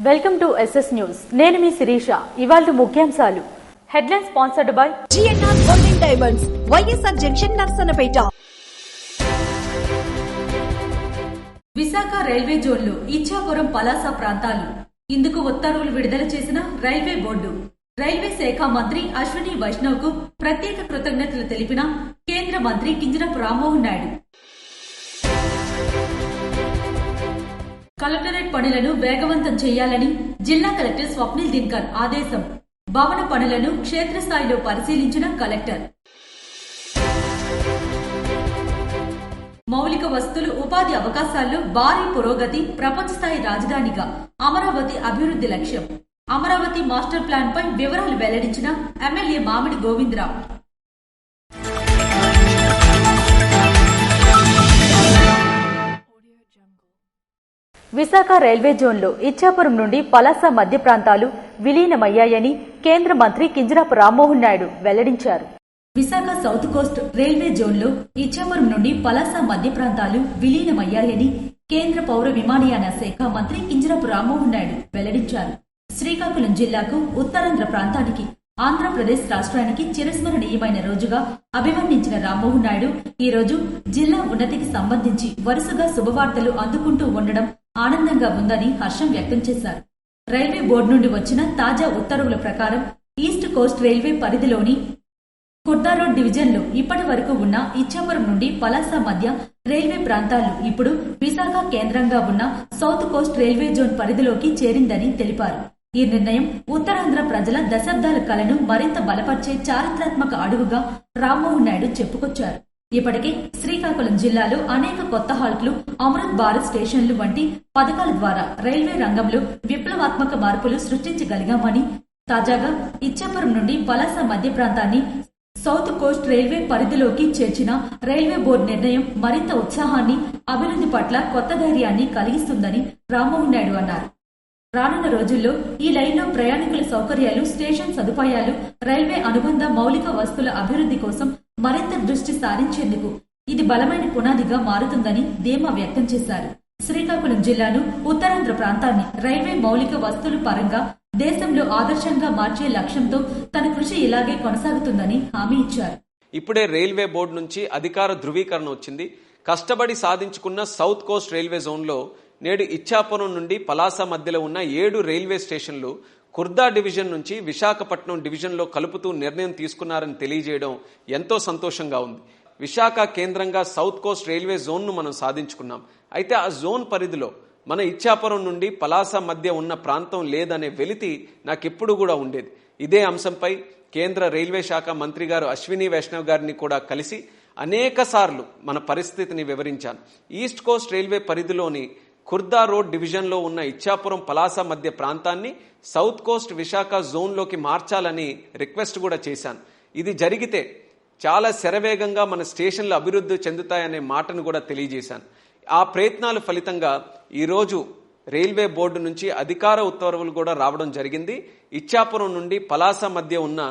Welcome to SS news. నేను మీ శిరీష. ఇవాళ ముఖ్యాంశాలు. Headline sponsored by GNR golden diamonds, YSR junction, Narasannapeta. Visakha railway జోన్లో ఇచ్చాపురం పలాస ప్రాంతాలు. ఇందుకు ఉత్తర్వులు విడుదల చేసిన రైల్వే బోర్డు. రైల్వే శాఖ మంత్రి అశ్విని వైష్ణవ్ కు ప్రత్యేక కృతజ్ఞతలు తెలిపిన కేంద్ర మంత్రి కింజరాపు రామ్మోహన్ నాయుడు. కలెక్టరేట్ పనులను వేగవంతం చేయాలని జిల్లా కలెక్టర్ స్వప్నిల్ దినకర్ ఆదేశం. భవన పనులను క్షేత్రస్థాయిలో పరిశీలించిన కలెక్టర్. మౌలిక వసతులు, ఉపాధి అవకాశాల్లో భారీ పురోగతి. ప్రపంచ స్థాయి రాజధానిగా అమరావతి అభివృద్ధి లక్ష్యం. అమరావతి మాస్టర్ ప్లాన్ పై వివరాలు వెల్లడించిన ఎమ్మెల్యే మామిడి గోవిందరావు. విశాఖ రైల్వే జోన్లో ఇచ్చాపురం నుండి పలాస మధ్య ప్రాంతాలు విలీనమయ్యాయని కేంద్ర మంత్రి కింజరాపు రామ్మోహన్ నాయుడు వెల్లడించారు. విశాఖ సౌత్ కోస్ట్ రైల్వే జోన్లో ఇచ్చాపురం నుండి పలాస మధ్య ప్రాంతాలు విలీనమయ్యాయని కేంద్ర పౌర విమానయాన శాఖ మంత్రి కింజరాపు రామ్మోహన్ నాయుడు వెల్లడించారు. శ్రీకాకుళం జిల్లాకు ఉత్తరాంధ్ర ప్రాంతానికి ఆంధ్రప్రదేశ్ రాష్ట్రానికి చిరస్మరణీయమైన రోజుగా అభివర్ణించిన రామ్మోహన్ నాయుడు ఈ రోజు జిల్లా ఉన్నతికి సంబంధించి వరుసగా శుభవార్తలు అందుకుంటూ ఉండడం ఆనందంగా ఉందని హర్షం వ్యక్తం చేశారు. రైల్వే బోర్డు నుండి వచ్చిన తాజా ఉత్తర్వుల ప్రకారం ఈస్ట్ కోస్ట్ రైల్వే పరిధిలోని కుర్దా రోడ్ డివిజన్లో ఇప్పటి వరకు ఉన్న ఇచ్చాపురం నుండి పలాస మధ్య రైల్వే ప్రాంతాలు ఇప్పుడు విశాఖ కేంద్రంగా ఉన్న సౌత్ కోస్ట్ రైల్వే జోన్ పరిధిలోకి చేరిందని తెలిపారు. ఈ నిర్ణయం ఉత్తరాంధ్ర ప్రజల దశాబ్దాల కలను మరింత బలపర్చే చారిత్రాత్మక అడుగుగా రామ్మోహన్ నాయుడు చెప్పుకొచ్చారు. ఇప్పటికే శ్రీకాకుళం జిల్లాలో అనేక కొత్త హాల్ట్లు, అమృత్ భారత్ స్టేషన్లు వంటి పథకాల ద్వారా రైల్వే రంగంలో విప్లవాత్మక మార్పులు సృష్టించగలిగామని, తాజాగా ఇచ్చాపురం నుండి పలాస మధ్య ప్రాంతాన్ని సౌత్ కోస్ట్ రైల్వే పరిధిలోకి చేర్చిన రైల్వే బోర్డు నిర్ణయం మరింత ఉత్సాహాన్ని, అభివృద్ధి పట్ల కొత్త ధైర్యాన్ని కలిగిస్తుందని రామ్మోహన్ నాయుడు అన్నారు. రానున్న రోజుల్లో ఈ లైన్లో ప్రయాణికుల సౌకర్యాలు, స్టేషన్ సదుపాయాలు, రైల్వే అనుబంధ మౌలిక వసతుల అభివృద్ధి కోసం మరింత దృష్టి సారించేందుకు ఇది బలమైన పునాదిగా మారుతుందని ధీమా వ్యక్తం చేశారు. శ్రీకాకుళం జిల్లాను, ఉత్తరాంధ్ర ప్రాంతాన్ని రైల్వే మౌలిక వసతుల పరంగా దేశంలో ఆదర్శంగా మార్చే లక్ష్యంతో తన కృషి ఇలాగే కొనసాగుతుందని హామీ ఇచ్చారు. ఇప్పుడే రైల్వే బోర్డు నుంచి అధికార ధృవీకరణ వచ్చింది. కష్టపడి సాధించుకున్న సౌత్ కోస్ట్ రైల్వే జోన్లో నేడు ఇచ్చాపురం నుండి పలాస మధ్యలో ఉన్న 7 రైల్వే స్టేషన్లు కుర్దా డివిజన్ నుంచి విశాఖపట్నం డివిజన్లో కలుపుతూ నిర్ణయం తీసుకున్నారని తెలియజేయడం ఎంతో సంతోషంగా ఉంది. విశాఖ కేంద్రంగా సౌత్ కోస్ట్ రైల్వే జోన్ను మనం సాధించుకున్నాం. అయితే ఆ జోన్ పరిధిలో మన ఇచ్చాపురం నుండి పలాస మధ్య ఉన్న ప్రాంతం లేదనే వెలితి నాకెప్పుడు కూడా ఉండేది. ఇదే అంశంపై కేంద్ర రైల్వే శాఖ మంత్రి గారు అశ్విని వైష్ణవ్ గారిని కూడా కలిసి అనేక సార్లు మన పరిస్థితిని వివరించాను. ఈస్ట్ కోస్ట్ రైల్వే పరిధిలోని కుర్దా రోడ్ డివిజన్లో ఉన్న ఇచ్చాపురం పలాస మధ్య ప్రాంతాన్ని సౌత్ కోస్ట్ విశాఖ జోన్లోకి మార్చాలని రిక్వెస్ట్ కూడా చేశాను. ఇది జరిగితే చాలా శరవేగంగా మన స్టేషన్లు అభివృద్ధి చెందుతాయనే మాటను కూడా తెలియజేశాను. ఆ ప్రయత్నాల ఫలితంగా ఈరోజు రైల్వే బోర్డు నుంచి అధికార ఉత్తర్వులు కూడా రావడం జరిగింది. ఇచ్చాపురం నుండి పలాస మధ్య ఉన్న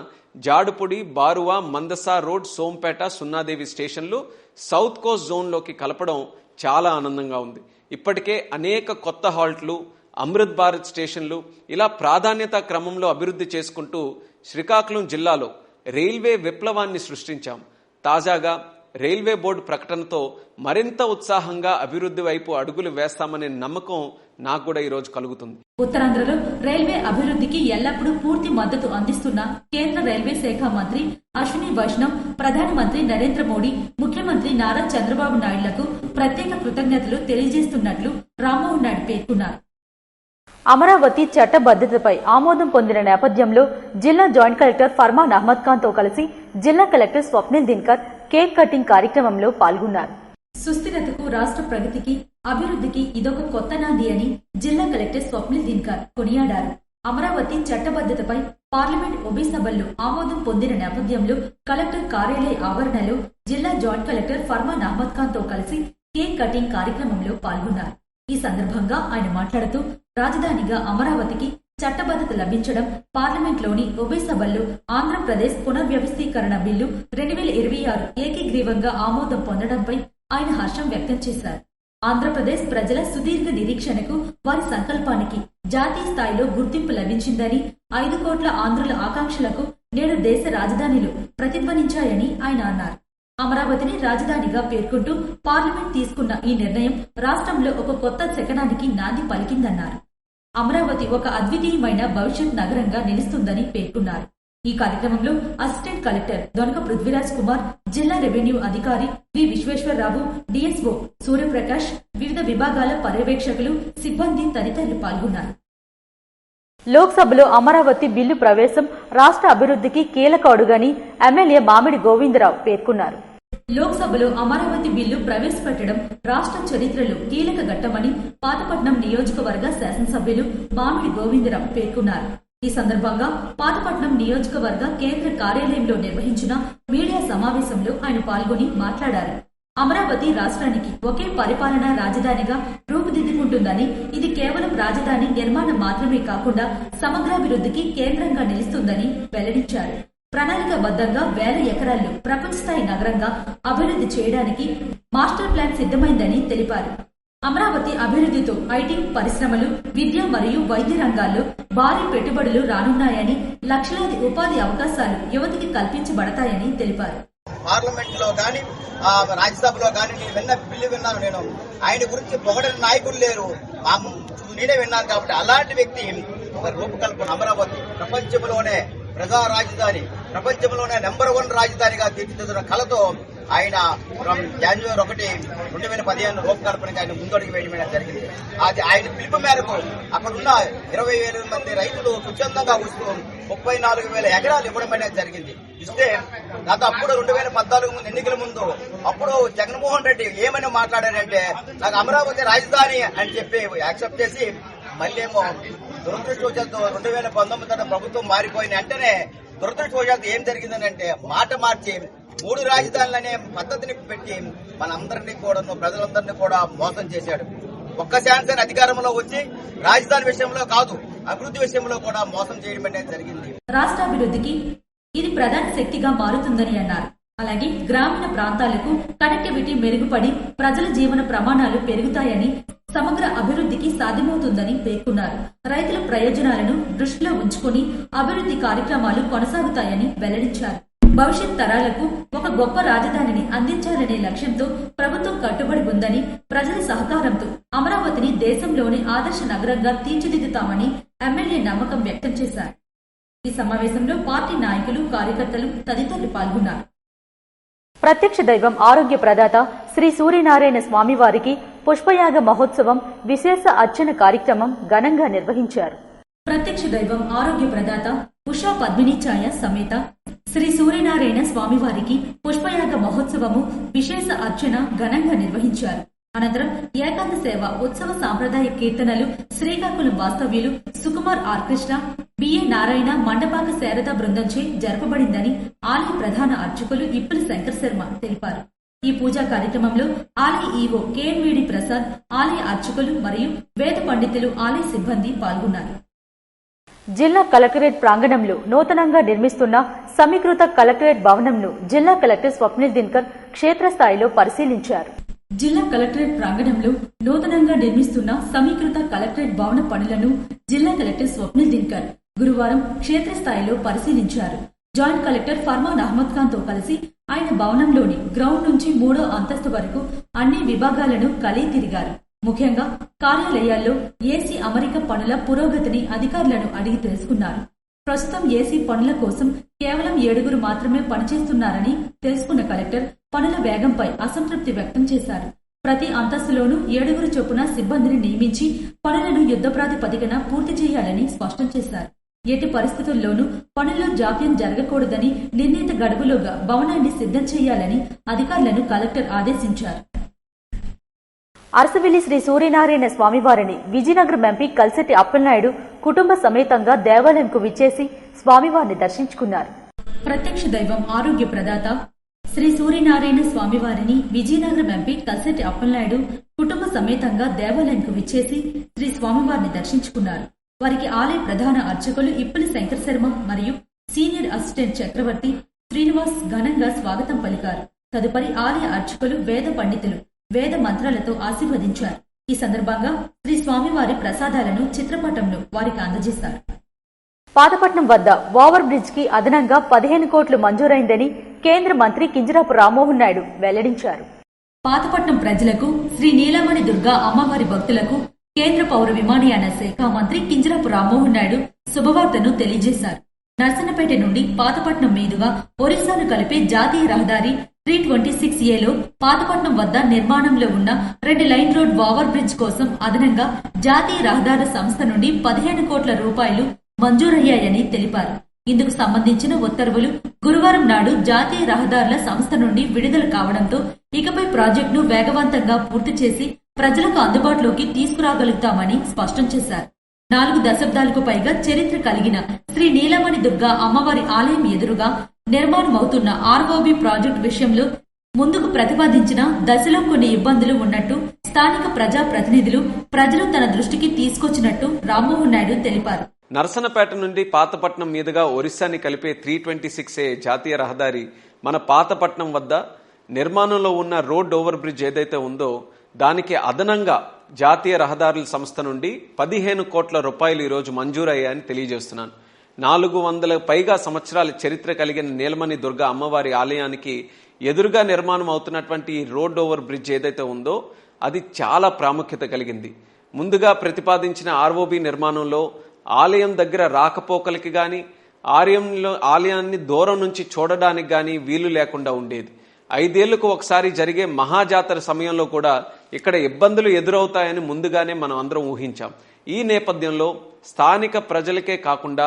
జాడుపుడి, బారువా, మందస రోడ్, సోంపేట, సున్నాదేవి స్టేషన్లు సౌత్ కోస్ట్ జోన్లోకి కలపడం చాలా ఆనందంగా ఉంది. ఇప్పటికే అనేక కొత్త హాల్ట్లు, అమృత్ భారత్ స్టేషన్లు ఇలా ప్రాధాన్యత క్రమంలో అభివృద్ధి చేసుకుంటూ శ్రీకాకుళం జిల్లాలో రైల్వే విప్లవాన్ని సృష్టించాం. తాజాగా రైల్వే బోర్డు ప్రకటనతో మరింత ఉత్సాహంగా అభివృద్ధి వైపు అడుగులు వేస్తామనే నమ్మకం నాకు కూడా ఈరోజు కలుగుతుంది. ఉత్తరాంధ్రలో రైల్వే అభివృద్ధికి ఎల్లప్పుడూ పూర్తి మద్దతు అందిస్తున్న కేంద్ర రైల్వే శాఖ మంత్రి అశ్విని వైష్ణవ్ ప్రధానమంత్రి నరేంద్ర మోడీ, ముఖ్యమంత్రి నారా చంద్రబాబు నాయుడులకు ప్రత్యేక కృతజ్ఞతలు తెలియజేస్తున్నట్లు రామ్మోహన్ నాయుడు పేర్కొన్నారు. అమరావతి చట్టబద్దతపై ఆమోదం పొందిన నేపథ్యంలో జిల్లా జాయింట్ కలెక్టర్ ఫర్మాన్ అహ్మద్ ఖాన్ తో కలిసి జిల్లా collector Swapnil Dinakar cake cutting కార్యక్రమంలో పాల్గొన్నారు. సుస్థిరతకు, రాష్ట్ర ప్రగతికి, అభివృద్ధికి ఇదొక కొత్త నాంది అని జిల్లా కలెక్టర్ స్వప్నిల్ దినకర్ కొనియాడారు. అమరావతి చట్టబద్దతపై పార్లమెంట్ ఉభయ సభల్లో ఆమోదం పొందిన నేపథ్యంలో కలెక్టర్ కార్యాలయ ఆవరణలో జిల్లా జాయింట్ కలెక్టర్ ఫర్మాన్ అహ్మద్ ఖాన్ తో కలిసి కేక్ కటింగ్ కార్యక్రమంలో పాల్గొన్నారు. ఈ సందర్భంగా ఆయన మాట్లాడుతూ రాజధానిగా అమరావతికి చట్టబద్ధత లభించడం, పార్లమెంట్లోని ఉభయ సభల్లో ఆంధ్రప్రదేశ్ పునర్వ్యవస్థీకరణ బిల్లు 2026 ఏకగ్రీవంగా ఆమోదం పొందడంపై ఆయన హర్షం వ్యక్తం చేశారు. ఆంధ్రప్రదేశ్ ప్రజల సుదీర్ఘ నిరీక్షణకు, వారి సంకల్పానికి జాతీయ స్థాయిలో గుర్తింపు లభించిందని, 5 కోట్ల ఆంధ్రుల ఆకాంక్షలకు నేడు దేశ రాజధానిలో ప్రతిధ్వనించాయని ఆయన అన్నారు. అమరావతిని రాజధానిగా పేర్కొంటూ పార్లమెంట్ తీసుకున్న ఈ నిర్ణయం రాష్ట్రంలో ఒక కొత్త శకనానికి నాంది పలికిందన్నారు. అమరావతి ఒక అద్వితీయమైన భవిష్యత్ నగరంగా నిలుస్తుందని పేర్కొన్నారు. ఈ కార్యక్రమంలో అసిస్టెంట్ కలెక్టర్ దొనక పృథ్వీరాజ్ కుమార్, జిల్లా రెవెన్యూ అధికారి వి విశ్వేశ్వరరావు, డిఎస్ఓ సూర్యప్రకాష్, వివిధ విభాగాల పర్యవేక్షకులు, సిబ్బంది తదితరులు పాల్గొన్నారు. లోక్సభలో అమరావతి బిల్లు ప్రవేశం రాష్ట్ర అభివృద్ధికి కీలక అడుగని ఎమ్మెల్యే మామిడి గోవిందరావు పేర్కొన్నారు. లోక్సభలో అమరావతి బిల్లు ప్రవేశపెట్టడం రాష్ట్ర చరిత్రలో కీలక ఘట్టమని పాతపట్నం నియోజకవర్గ శాసనసభ్యులు మామిడి గోవిందరావు పేర్కొన్నారు. ఈ సందర్భంగా పాతపట్నం నియోజకవర్గ కేంద్ర కార్యాలయంలో నిర్వహించిన మీడియా సమావేశంలో ఆయన పాల్గొని మాట్లాడారు. అమరావతి రాష్ట్రానికి ఒకే పరిపాలనా రాజధానిగా రూపుదిద్దుకుంటుందని, ఇది కేవలం రాజధాని నిర్మాణం మాత్రమే కాకుండా సమగ్రాభివృద్ధికి కేంద్రంగా నిలుస్తుందని వెల్లడించారు. ప్రణాళికాబద్ధంగా 1000 ఎకరాల్లో ప్రపంచ స్థాయి నగరంగా అభివృద్ధి చేయడానికి మాస్టర్ ప్లాన్ సిద్ధమైందని తెలిపారు. అమరావతి అభివృద్ధితో ఐటీ పరిశ్రమలు, విద్య మరియు వైద్య రంగాల్లో భారీ పెట్టుబడులు రానున్నాయని, లక్షలాది ఉపాధి అవకాశాలు యువతికి కల్పించబడతాయని తెలిపారు. పార్లమెంట్ లో గాని, రాజ్యసభలో గాని నేను బిల్లు విన్నాను. నేను ఆయన గురించి పొగడని నాయకులు లేరు, నేనే విన్నాను. కాబట్టి అలాంటి వ్యక్తి ఒక రూపకల్పన అమరావతి ప్రపంచంలోనే ప్రజా రాజధాని, ప్రపంచంలోనే నెంబర్ 1 రాజధానిగా తీర్చిదిద్దిన కళతో ఆయన జనవరి 1, 2015 రూపకల్పనకి ఆయన ముందడుగు వేయడం జరిగింది. అది ఆయన పిలుపు మేరకు అక్కడున్న 20,000 మంది రైతులు స్వచ్ఛందంగా వస్తూ 34,000 ఎకరాలు ఇవ్వడం అనేది జరిగింది. ఇస్తే గత అప్పుడు 2014 ఎన్నికల ముందు అప్పుడు జగన్మోహన్ రెడ్డి ఏమని మాట్లాడారంటే, నాకు అమరావతి రాజధాని అని చెప్పి యాక్సెప్ట్ చేసి, మళ్ళీ ఏమో దురదృష్టవశాత్తు 2019 ప్రభుత్వం మారిపోయిన వెంటనే దురదృష్టవశాత్తు ఏం జరిగిందనంటే, మాట మార్చి 3 రాజధానులనే పద్ధతిని పెట్టి మనందరినీ కూడా, ప్రజలందరినీ కూడా మోసం చేశాడు. ఒక్క శాసన అధికారంలో వచ్చి రాజధాని విషయంలో కాదు, అభివృద్ధి విషయంలో కూడా మోసం చేయడం అనేది జరిగింది. రాష్ట్రాభివృద్ధికి ఇది ప్రధాన శక్తిగా మారుతుందని అన్నారు. అలాగే గ్రామీణ ప్రాంతాలకు కనెక్టివిటీ మెరుగుపడి ప్రజల జీవన ప్రమాణాలు పెరుగుతాయని, సమగ్ర అభివృద్ధికి సాధ్యమవుతుందని పేర్కొన్నారు. రైతుల ప్రయోజనాలను దృష్టిలో ఉంచుకుని అభివృద్ధి కార్యక్రమాలు కొనసాగుతాయని వెల్లడించారు. భవిష్యత్ తరాలకు ఒక గొప్ప రాజధానిని అందించాలనే లక్ష్యంతో ప్రభుత్వం కట్టుబడి ఉందని, ప్రజల సహకారంతో అమరావతిని దేశంలోని ఆదర్శ నగరంగా తీర్చిదిద్దుతామని ఎమ్మెల్యే నమ్మకం వ్యక్తం చేశారు. ఈ సమావేశంలో పార్టీ నాయకులు, కార్యకర్తలు తదితరులు పాల్గొన్నారు. ప్రత్యక్ష దైవం ఆరోగ్య ప్రదాత శ్రీ సూర్యనారాయణ స్వామివారికి పుష్పయాగ మహోత్సవం విశేష అర్చన కార్యక్రమం ఘనంగా నిర్వహించారు. ప్రత్యక్ష దైవం ఆరోగ్య ప్రదాత ఉషా పద్మిని ఛాయ సమేత శ్రీ సూర్యనారాయణ స్వామివారికి పుష్పయాగ మహోత్సవము విశేష అర్చన ఘనంగా నిర్వహించారు. అనంతరం ఏకాంత సేవ ఉత్సవ సాంప్రదాయ కీర్తనలు శ్రీకాకుళం వాస్తవ్యులు సుకుమార్ ఆర్ కృష్ణ, బిఏ నారాయణ మండపాక శారద బృందంచే జరపబడిందని ఆలయ ప్రధాన అర్చకులు ఇప్పుల శంకర్ శర్మ తెలిపారు. ఈ పూజా కార్యక్రమంలో ఆలయ ఈవో కేఎన్విడి ప్రసాద్, ఆలయ అర్చకులు మరియు వేద పండితులు, ఆలయ సిబ్బంది పాల్గొన్నారు. జిల్లా కలెక్టరేట్ ప్రాంగణంలో నూతనంగా నిర్మిస్తున్న సమీకృత కలెక్టరేట్ భవనంను జిల్లా కలెక్టర్ స్వప్నిల్ దినకర్ క్షేత్రస్థాయిలో పరిశీలించారు. జిల్లా కలెక్టరేట్ ప్రాంగణంలో నూతనంగా నిర్మిస్తున్న సమీకృత కలెక్టరేట్ భవన పనులను జిల్లా కలెక్టర్ స్వప్నిల్ దినకర్ గురువారం క్షేత్రస్థాయిలో పరిశీలించారు. జాయింట్ కలెక్టర్ ఫర్మాన్ అహ్మద్ ఖాన్ తో కలిసి ఆయన భవనంలోని గ్రౌండ్ నుంచి 3వ అంతస్తు వరకు అన్ని విభాగాలను కలిగి తిరిగారు. ముఖ్యంగా కార్యాలయాల్లో ఏసీ అమరిక పనుల పురోగతిని అధికారులను అడిగి తెలుసుకున్నారు. ప్రస్తుతం ఏసీ పనుల కోసం కేవలం 7 మాత్రమే పనిచేస్తున్నారని తెలుసుకున్న కలెక్టర్ పనుల వేగంపై అసంతృప్తి వ్యక్తం చేశారు. ప్రతి అంతస్తులోనూ 7 చొప్పున సిబ్బందిని నియమించి పనులను యుద్ధ ప్రాతిపదికన పూర్తి చేయాలని స్పష్టం చేశారు. ఎట్టి పరిస్థితుల్లోనూ పనుల్లో జాప్యం జరగకూడదని, నిర్ణీత గడువులోగా భవనాన్ని సిద్ధం చేయాలని అధికారులను కలెక్టర్ ఆదేశించారు. అరసవిల్లి శ్రీ సూర్యనారాయణ స్వామివారిని విజయనగరం ఎంపీ కల్సెట్టి అప్పలనాయుడు కుటుంబ సమేతంగా దేవాలయంకు విచ్చేసి స్వామివారిని దర్శించుకున్నారు. ప్రత్యక్ష దైవం ఆరోగ్య ప్రదాత శ్రీ సూర్యనారాయణ స్వామివారిని విజయనగరం ఎంపీ కల్సెట్టి అప్పలనాయుడు కుటుంబ సమేతంగా దేవాలయంకు విచ్చేసి శ్రీ స్వామివారిని దర్శించుకున్నారు. వారికి ఆలయ ప్రధాన అర్చకులు ఇప్పలి శంకర శర్మ మరియు సీనియర్ అసిస్టెంట్ చక్రవర్తి శ్రీనివాస్ ఘనంగా స్వాగతం పలికారు. తదుపరి ఆలయ అర్చకులు వేద పండితులు వేద మంత్రాలతో ఆశీర్వదించారు. ఈ సందర్భంగా శ్రీ స్వామివారి ప్రసాదాలను చిత్రపటంలో వారికి అందజేశారు. పాతపట్నం వద్ద ఓవర్ బ్రిడ్జ్ కి అదనంగా 15 కోట్లు మంజూరైందని కేంద్ర మంత్రి కింజరాపు రామ్మోహన్ నాయుడు వెల్లడించారు. పాతపట్నం ప్రజలకు, శ్రీ నీలమణి దుర్గా అమ్మవారి భక్తులకు కేంద్ర పౌర విమానయాన శాఖ మంత్రి కింజరాపు రామ్మోహన్ నాయుడు శుభవార్తను తెలియజేశారు. నర్సన్నపేట నుండి పాతపట్నం మీదుగా ఒరిస్సాను కలిపే జాతీయ రహదారి 326A పాతపట్నం వద్ద నిర్మాణంలో ఉన్న 2 లైన్ రోడ్ ఓవర్ బ్రిడ్జ్ కోసం అదనంగా జాతీయ రహదారుల సంస్థ నుండి 15 కోట్ల రూపాయలు మంజూరయ్యాయని తెలిపారు. ఇందుకు సంబంధించిన ఉత్తర్వులు గురువారం నాడు జాతీయ రహదారుల సంస్థ నుండి విడుదల కావడంతో ఇకపై ప్రాజెక్టును వేగవంతంగా పూర్తి చేసి ప్రజలకు అందుబాటులోకి తీసుకురాగలుగుతామని స్పష్టం చేశారు. 4 దశాబ్దాలకు పైగా చరిత్ర కలిగిన శ్రీ నీలమణి దుర్గా అమ్మవారి ఆలయం ఎదురుగా నిర్మాణమవుతున్న ఆర్ఓబి ప్రాజెక్టు విషయంలో ముందుకు ప్రతిపాదించిన దశలో కొన్ని ఇబ్బందులు ఉన్నట్టు స్థానిక ప్రజా ప్రతినిధులు ప్రజలు తన దృష్టికి తీసుకొచ్చినట్టు రామ్మోహన్ నాయుడు తెలిపారు. నర్సన్నపేట నుండి పాతపట్నం మీదుగా ఒరిస్సాని కలిపే 326A జాతీయ రహదారి మన పాతపట్నం వద్ద నిర్మాణంలో ఉన్న రోడ్ ఓవర్ బ్రిడ్జ్ ఏదైతే ఉందో దానికి అదనంగా జాతీయ రహదారుల సంస్థ నుండి 15 కోట్ల రూపాయలు ఈరోజు మంజూరయ్యాయని తెలియజేస్తున్నాను. 400 పైగా సంవత్సరాల చరిత్ర కలిగిన నీలమణి దుర్గా అమ్మవారి ఆలయానికి ఎదురుగా నిర్మాణం అవుతున్నటువంటి ఈ రోడ్ ఓవర్ బ్రిడ్జ్ ఏదైతే ఉందో అది చాలా ప్రాముఖ్యత కలిగింది. ముందుగా ప్రతిపాదించిన ఆర్ఓబి నిర్మాణంలో ఆలయం దగ్గర రాకపోకలకి గాని ఆలయాన్ని దూరం నుంచి చూడడానికి గాని వీలు లేకుండా ఉండేది. 5 ఏళ్లకు ఒకసారి జరిగే మహాజాతర సమయంలో కూడా ఇక్కడ ఇబ్బందులు ఎదురవుతాయని ముందుగానే మనం అందరం ఊహించాం. ఈ నేపథ్యంలో స్థానిక ప్రజలకే కాకుండా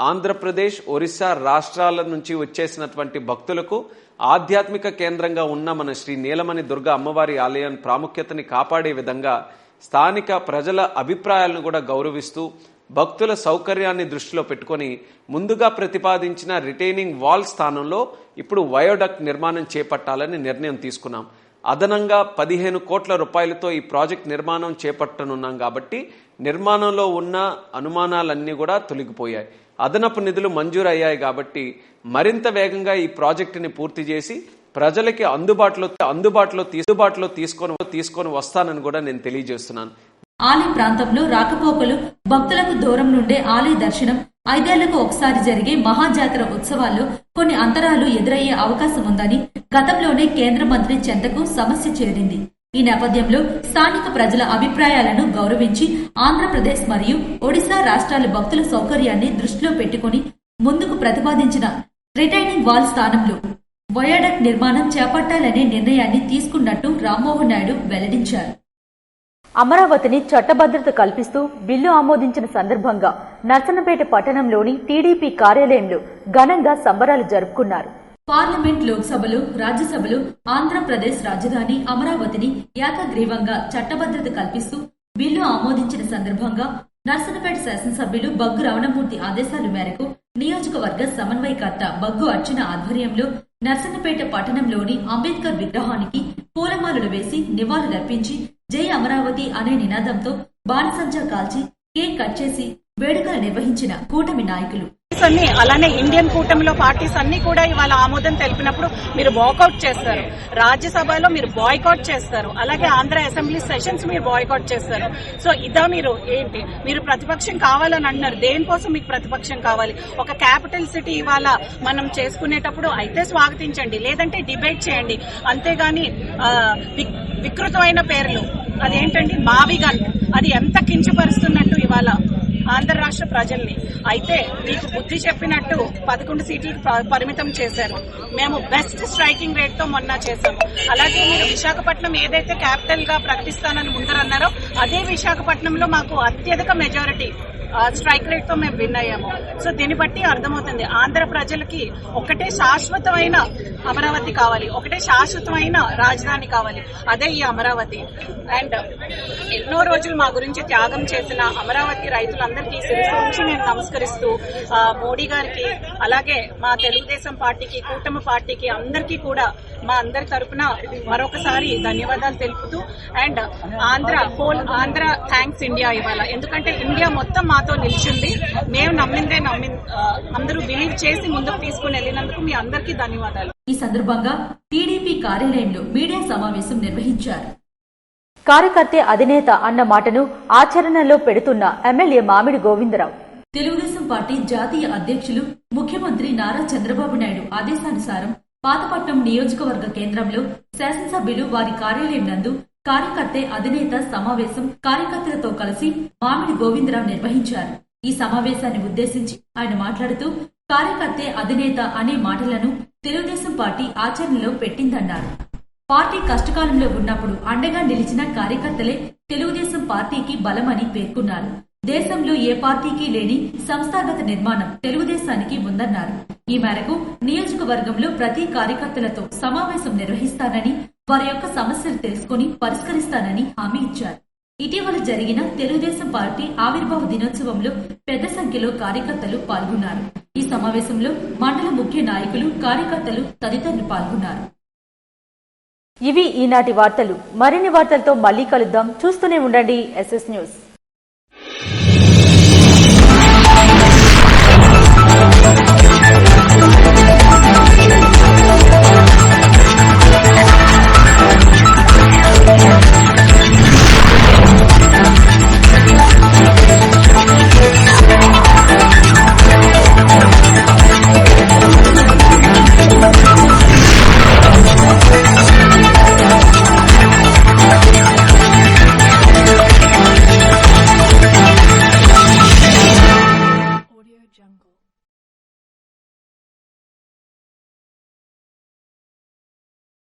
ఆంధ్రప్రదేశ్, ఒరిస్సా రాష్ట్రాల నుంచి వచ్చేసినటువంటి భక్తులకు ఆధ్యాత్మిక కేంద్రంగా ఉన్న మన శ్రీ నీలమణి దుర్గా అమ్మవారి ఆలయం ప్రాముఖ్యతని కాపాడే విధంగా స్థానిక ప్రజల అభిప్రాయాలను కూడా గౌరవిస్తూ భక్తుల సౌకర్యాన్ని దృష్టిలో పెట్టుకుని ముందుగా ప్రతిపాదించిన రిటైనింగ్ వాల్ స్థానంలో ఇప్పుడు వయోడక్ట్ నిర్మాణం చేపట్టాలని నిర్ణయం తీసుకున్నాం. అదనంగా 15 కోట్ల రూపాయలతో ఈ ప్రాజెక్ట్ నిర్మాణం చేపట్టనున్నాం కాబట్టి నిర్మాణంలో ఉన్న అనుమానాలన్నీ కూడా తొలగిపోయాయి. అదనపు నిధులు మంజూరయ్యాయి కాబట్టి మరింత వేగంగా ఈ ప్రాజెక్టుని పూర్తి చేసి ప్రజలకి అందుబాటులో తీసుకొని వస్తానని కూడా నేను తెలియజేస్తున్నాను. ఆలయ ప్రాంతంలో రాకపోకలు, భక్తులకు దూరం నుండే ఆలయ దర్శనం, 5 ఏళ్లకు ఒకసారి జరిగే మహాజాతర ఉత్సవాల్లో కొన్ని అంతరాలు ఎదురయ్యే అవకాశం ఉందని గతంలోనే కేంద్ర మంత్రి చెంతకు సమస్య చేరింది. ఈ నేపథ్యంలో స్థానిక ప్రజల అభిప్రాయాలను గౌరవించి ఆంధ్రప్రదేశ్ మరియు ఒడిశా రాష్ట్రాల భక్తుల సౌకర్యాన్ని దృష్టిలో పెట్టుకుని ముందుకు ప్రతిపాదించిన రిటైనింగ్ వాల్ స్థానంలో వయాడక్ట్ నిర్మాణం చేపట్టాలనే నిర్ణయాన్ని తీసుకున్నట్టు రామ్మోహన్ నాయుడు వెల్లడించారు. అమరావతిని చట్టభద్రత కల్పిస్తూ బిల్లు ఆమోదించిన సందర్భంగా నర్సన్నపేట పట్టణంలోని టీడీపీ కార్యాలయంలో ఘనంగా సంబరాలు జరుపుకున్నారు. పార్లమెంట్, లోక్సభలు, రాజ్యసభలు ఆంధ్రప్రదేశ్ రాజధాని అమరావతిని ఏకగ్రీవంగా చట్టభద్రత కల్పిస్తూ బిల్లు ఆమోదించిన సందర్భంగా నర్సన్నపేట శాసనసభ్యులు బగ్గు రమణమూర్తి ఆదేశాల మేరకు నియోజకవర్గ సమన్వయకర్త బగ్గు అర్చన ఆధ్వర్యంలో నర్సన్నపేట పట్టణంలోని అంబేద్కర్ విగ్రహానికి పూలమాలలు వేసి నివాళులర్పించి జై అమరావతి అనే నినాదంతో బాణసంచా కాల్చి కేక్ కట్ చేసి వేడుకలు నిర్వహించిన కూటమి నాయకులు. అలానే ఇండియన్ కూటమిలో పార్టీస్ అన్ని కూడా ఇవాళ ఆమోదం తెలిపినప్పుడు మీరు వాకౌట్ చేస్తారు, రాజ్యసభలో మీరు బాయ్కాట్ చేస్తారు, అలాగే ఆంధ్ర అసెంబ్లీ సెషన్స్ మీరు బాయ్కాట్ చేస్తారు. సో ఇదా మీరు ఏంటి, మీరు ప్రతిపక్షం కావాలని అంటున్నారు. దేనికోసం మీకు ప్రతిపక్షం కావాలి? ఒక క్యాపిటల్ సిటీ ఇవాళ మనం చేసుకునేటప్పుడు అయితే స్వాగతించండి, లేదంటే డిబేట్ చేయండి. అంతేగాని వికృతమైన పేర్లు అదేంటండి మావిగన్, అది ఎంత కించపరుస్తున్నట్టు ఇవాళ ఆంధ్ర రాష్ట్ర ప్రజల్ని. అయితే మీకు బుద్ధి చెప్పినట్టు 11 సీట్లకు పరిమితం చేశారు. మేము బెస్ట్ స్ట్రైకింగ్ రేట్ తో మొన్న చేశాము. అలాగే మీరు విశాఖపట్నం ఏదైతే క్యాపిటల్ గా ప్రకటిస్తానని ముందరన్నారో అదే విశాఖపట్నంలో మాకు అత్యధిక మెజారిటీ స్ట్రైక్ రేట్ తో మేము విన్ అయ్యాము. సో దీన్ని బట్టి అర్థమవుతుంది ఆంధ్ర ప్రజలకి ఒకటే శాశ్వతమైన అమరావతి కావాలి, ఒకటే శాశ్వతమైన రాజధాని కావాలి, అదే ఈ అమరావతి. అండ్ ఎన్నో రోజులు మా గురించి త్యాగం చేసిన అమరావతి రైతులందరికీ అందరికీ శిరస్సు ఉంచి నేను నమస్కరిస్తూ మోడీ గారికి అలాగే మా తెలుగుదేశం పార్టీకి కూటమి పార్టీకి అందరికీ కూడా మా అందరి తరపున మరొకసారి ధన్యవాదాలు తెలుపుతూ అండ్ ఆంధ్ర థ్యాంక్స్ ఇండియా ఇవాళ. ఎందుకంటే ఇండియా మొత్తం మాతో నిలిచింది. మేము నమ్మిందే అందరూ బిలీవ్ చేసి ముందుకు తీసుకుని వెళ్ళినందుకు మీ అందరికీ ధన్యవాదాలు. ఈ సందర్భంగా టీడీపీ కార్యాలయంలో మీడియా సమావేశం నిర్వహించారు. కార్యకర్తే అధినేత అన్న మాటను ఆచరణలో పెడుతున్న ఎమ్మెల్యే మామిడి గోవిందరావు. తెలుగుదేశం పార్టీ జాతీయ అధ్యక్షులు ముఖ్యమంత్రి నారా చంద్రబాబు నాయుడు ఆదేశానుసారం పాతపట్నం నియోజకవర్గ కేంద్రంలో శాసనసభ్యులు వారి కార్యాలయం నందు కార్యకర్తే అధినేత సమావేశం కార్యకర్తలతో కలిసి మామిడి గోవిందరావు నిర్వహించారు. ఈ సమావేశాన్ని ఉద్దేశించి ఆయన మాట్లాడుతూ కార్యకర్తే అధినేత అనే మాటలను తెలుగుదేశం పార్టీ ఆచరణలో పెట్టిందన్నారు. పార్టీ కష్టకాలంలో ఉన్నప్పుడు అండగా నిలిచిన కార్యకర్తలే తెలుగుదేశం పార్టీకి బలమని పేర్కొన్నారు. దేశంలో ఏ పార్టీకి లేని సంస్థాగత నిర్మాణం తెలుగుదేశానికి ఉందన్నారు. ఈ మేరకు నియోజకవర్గంలో ప్రతి కార్యకర్తలతో సమావేశం నిర్వహిస్తానని, వారి యొక్క సమస్యలు తెలుసుకుని పరిష్కరిస్తానని హామీ ఇచ్చారు. ఇటీవల జరిగిన తెలుగుదేశం పార్టీ ఆవిర్భావ దినోత్సవంలో పెద్ద సంఖ్యలో కార్యకర్తలు పాల్గొన్నారు. ఈ సమావేశంలో మండల ముఖ్య నాయకులు, కార్యకర్తలు తదితరులు పాల్గొన్నారు. ఇవి ఈనాటి వార్తలు. మరిన్ని వార్తలతో మళ్లీ కలుద్దాం. చూస్తూనే ఉండండి SS న్యూస్.